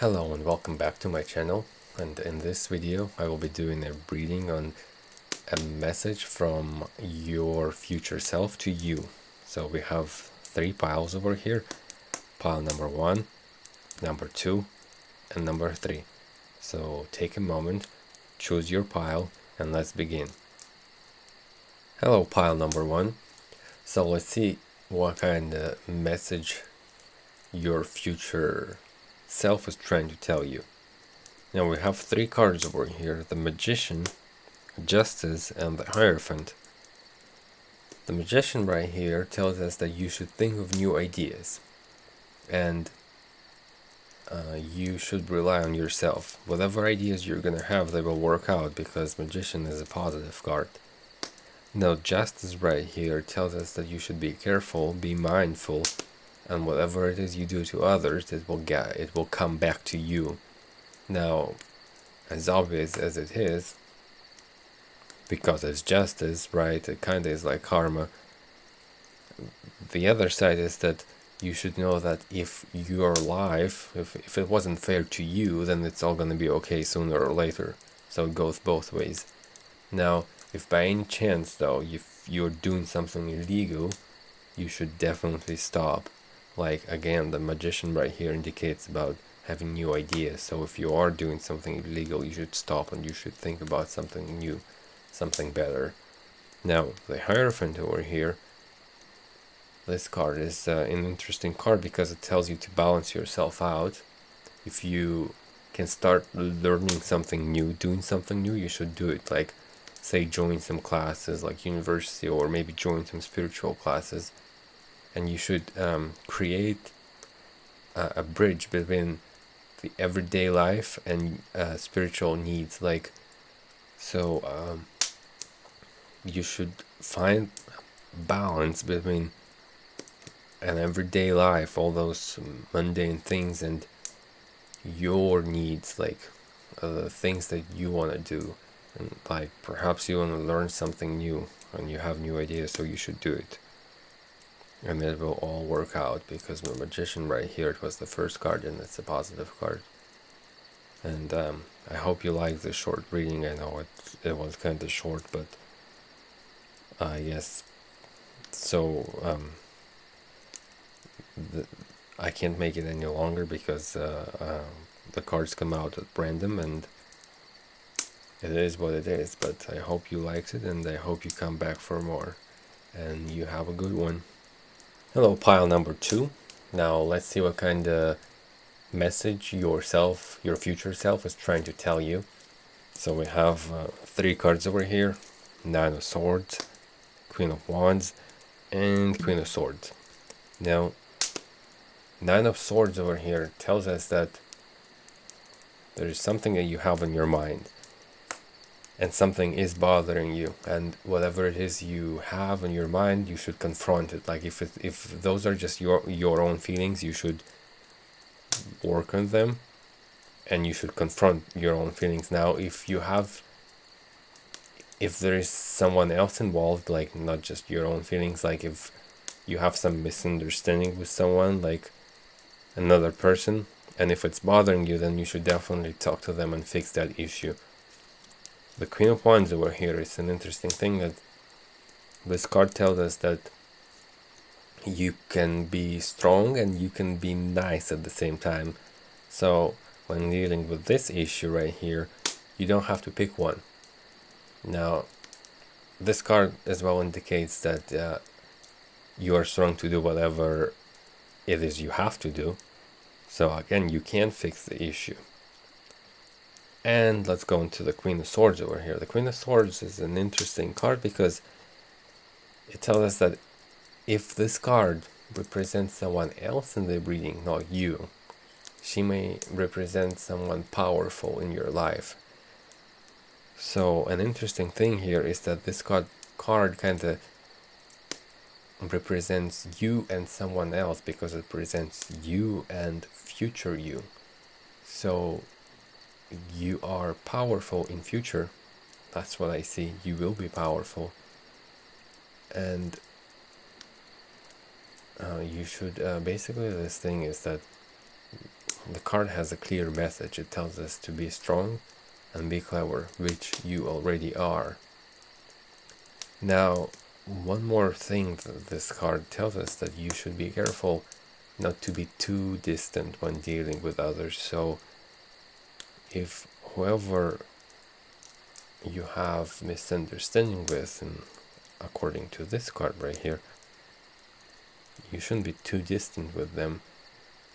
Hello and welcome back to my channel, and in this video I will be doing a reading on a message from your future self to you. So we have three piles over here: pile number 1, number 2, and number 3. So take a moment, choose your pile, and let's begin. Hello pile number 1. So let's see what kind of message your future self is trying to tell you. Now we have three cards over here: the Magician, Justice, and the Hierophant. The Magician right here tells us that you should think of new ideas, and you should rely on yourself. Whatever ideas you're gonna have, they will work out, because Magician is a positive card. Now Justice right here tells us that you should be careful, be mindful, and whatever it is you do to others, it will come back to you. Now, as obvious as it is, because it's justice, right, it kind of is like karma. The other side is that you should know that if your life, if it wasn't fair to you, then it's all going to be okay sooner or later. So it goes both ways. Now, if by any chance, though, if you're doing something illegal, you should definitely stop. Like, again, the Magician right here indicates about having new ideas. So if you are doing something illegal, you should stop and you should think about something new, something better. Now, the Hierophant over here, this card is an interesting card because it tells you to balance yourself out. If you can start learning something new, doing something new, you should do it. Like, say, join some classes like university, or maybe join some spiritual classes. And you should create a bridge between the everyday life and spiritual needs. Like, so you should find balance between an everyday life, all those mundane things, and your needs, like the things that you want to do. And like, perhaps you want to learn something new and you have new ideas, so you should do it. And it will all work out, because the Magician right here, it was the first card and it's a positive card. And I hope you liked the short reading. I know it was kind of short, but yes. So I can't make it any longer because the cards come out at random, and it is what it is. But I hope you liked it, and I hope you come back for more. And you have a good one. Hello, pile number 2. Now let's see what kind of message your future self is trying to tell you. So we have three cards over here: Nine of Swords, Queen of Wands, and Queen of Swords. Now, Nine of Swords over here tells us that there is something that you have in your mind, and something is bothering you, and whatever it is you have in your mind, you should confront it. Like, if those are just your own feelings, you should work on them, and you should confront your own feelings. Now, if there is someone else involved, like not just your own feelings, like if you have some misunderstanding with someone, like another person, and if it's bothering you, then you should definitely talk to them and fix that issue. The Queen of Wands over here is an interesting thing, that this card tells us that you can be strong and you can be nice at the same time. So when dealing with this issue right here, you don't have to pick one. Now, this card as well indicates that you are strong to do whatever it is you have to do. So again, you can fix the issue. And let's go into the Queen of Swords over here. The Queen of Swords is an interesting card because it tells us that if this card represents someone else in the reading, not you, she may represent someone powerful in your life. So an interesting thing here is that this card kind of represents you and someone else, because it presents you and future you. So you are powerful in future. That's what I see. You will be powerful, and you should basically, this thing is that the card has a clear message. It tells us to be strong and be clever, which you already are. Now, one more thing that this card tells us, that you should be careful not to be too distant when dealing with others. So if whoever you have misunderstanding with, and according to this card right here, you shouldn't be too distant with them,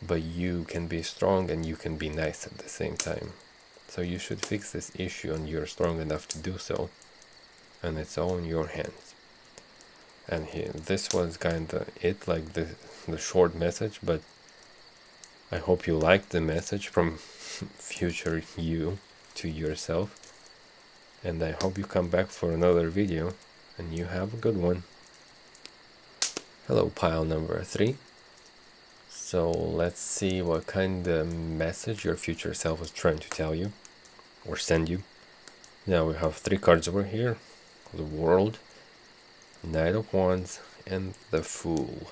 but you can be strong and you can be nice at the same time. So you should fix this issue, and you're strong enough to do so, and it's all in your hands. And here, this was kind of it, like the short message, but I hope you liked the message from future you to yourself, and I hope you come back for another video, and you have a good one. Hello, pile number 3. So let's see what kind of message your future self is trying to tell you or send you. Now we have 3 cards over here: the World, Knight of Wands, and the Fool.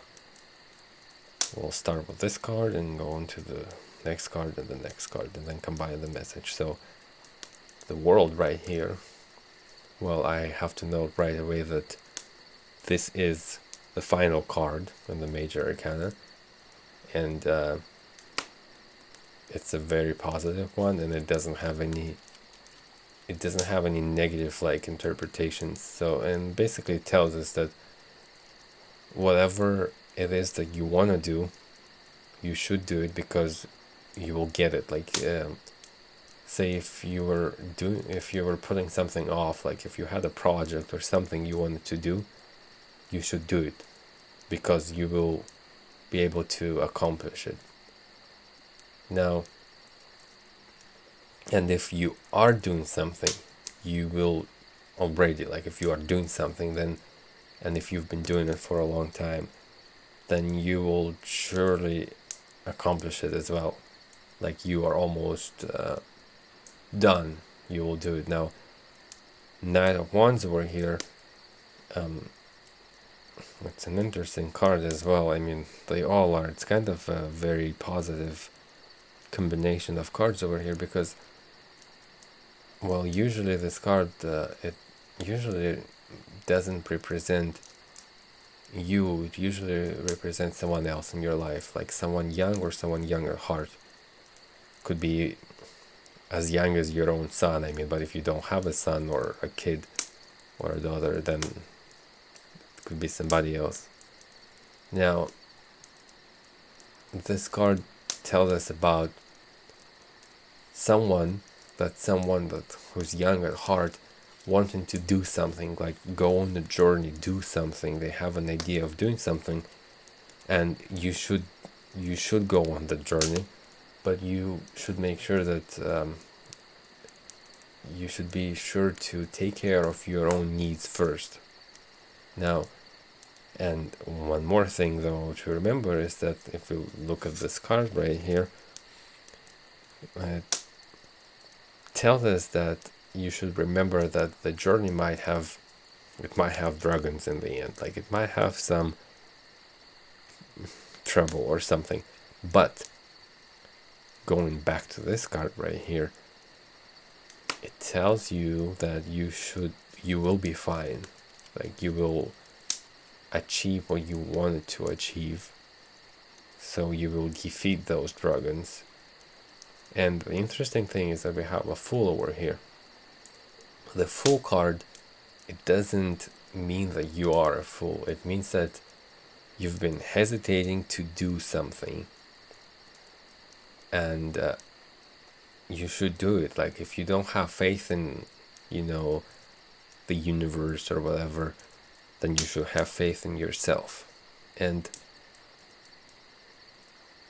We'll start with this card and go on to the next card and the next card, and then combine the message. So the World right here, well, I have to note right away that this is the final card in the major arcana, and it's a very positive one, and it doesn't have any negative like interpretations. So, and basically it tells us that whatever it is that you want to do, you should do it, because you will get it. Like say if you were putting something off, like if you had a project or something you wanted to do, you should do it, because you will be able to accomplish it. Now, and if you are doing something, you will already, like if you are doing something, then, and if you've been doing it for a long time, then you will surely accomplish it as well. Like you are almost done, you will do it. Now, Knight of Wands over here, it's an interesting card as well. I mean, they all are. It's kind of a very positive combination of cards over here, because, well, usually this card, it usually doesn't represent you. It usually represents someone else in your life, like someone young or someone young at heart. Could be as young as your own son, I mean, but if you don't have a son or a kid or a daughter, then it could be somebody else. Now, this card tells us about someone who's young at heart, wanting to do something, like go on the journey, do something. They have an idea of doing something, and you should go on the journey, but you should make sure that you should be sure to take care of your own needs first. Now, and one more thing though to remember is that if you look at this card right here, it tells us that you should remember that the journey might have dragons in the end. Like it might have some trouble or something. But going back to this card right here, it tells you that you will be fine. Like you will achieve what you wanted to achieve. So you will defeat those dragons. And the interesting thing is that we have a Fool over here. The Fool card, it doesn't mean that you are a fool. It means that you've been hesitating to do something, and you should do it. Like if you don't have faith in, the universe or whatever, then you should have faith in yourself. And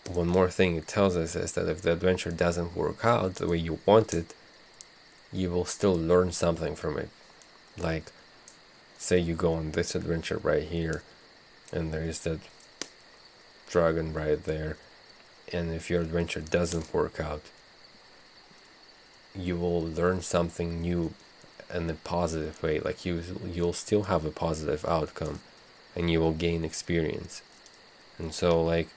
one more thing it tells us is that if the adventure doesn't work out the way you want it, you will still learn something from it. Like, say you go on this adventure right here, and there is that dragon right there, and if your adventure doesn't work out, you will learn something new in a positive way. Like you'll still have a positive outcome, and you will gain experience. And so, like,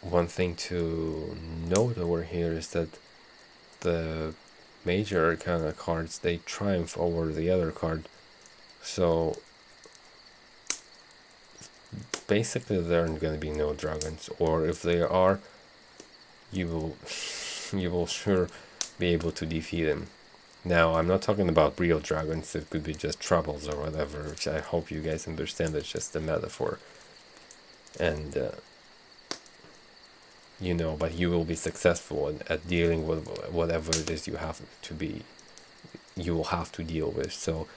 one thing to note over here is that the major arcana cards, they triumph over the other card. So basically there aren't going to be no dragons, or if they are, you will sure be able to defeat them. Now, I'm not talking about real dragons. It could be just troubles or whatever, which I hope you guys understand. It's just a metaphor. And but you will be successful at dealing with whatever it is you will have to deal with. So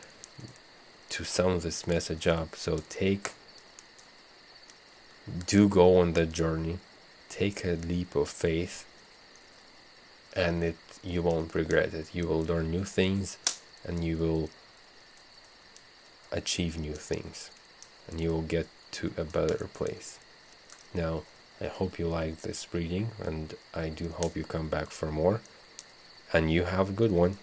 to sum this message up, so do go on that journey, take a leap of faith, and you won't regret it. You will learn new things, and you will achieve new things, and you will get to a better place. Now, I hope you liked this reading, and I do hope you come back for more, and you have a good one.